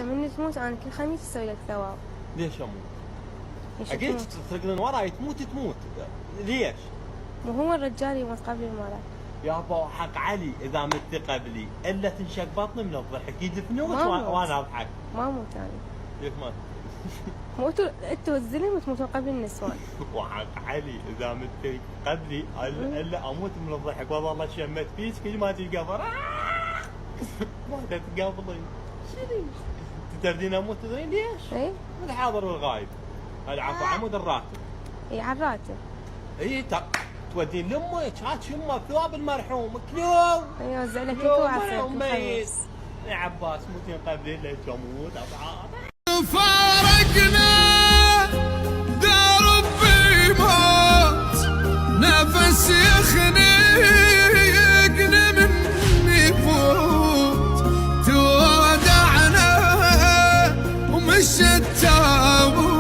من تموت انا كل خميس اسوي لك ثواب. ليش اموت؟ ليش اكيد تموت؟ تسرقني وراي تموت. ليش؟ مو هو الرجال يموت قبل المرأة. يابا حق علي اذا مت قبلي الا تنشق بطني من الضحك يدفنوك وانا اضحك. ما اموت انا. ليش ما؟ موتوا انتوا الزلم تموتون قبل النسوان. وحق علي اذا مت قبلي الا اموت من الضحك. والله شمت فيك كل ما تقبر ما تتقبلي. شنو؟ تدرين اموت تدرين ليش؟ اي؟ الحاضر والغايب. العفو عمود الراتب. اي على الراتب. اي تودين لامك هات يمك ثواب المرحوم كلوب. اي اوزع لك انت وعصير كل خميس. يا عباس موتين قبلي ليش اموت ابعاد. فارقنا درب موت نفس يخنقني مني يفوت تودعنا ومش التابوت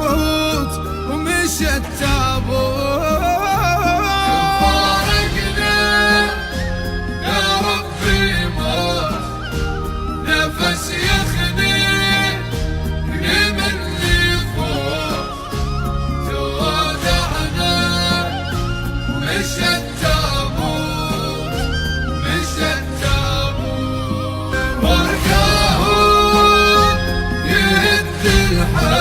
ومش التابوت فارقنا يا ربي موت نفس يخنقني الحال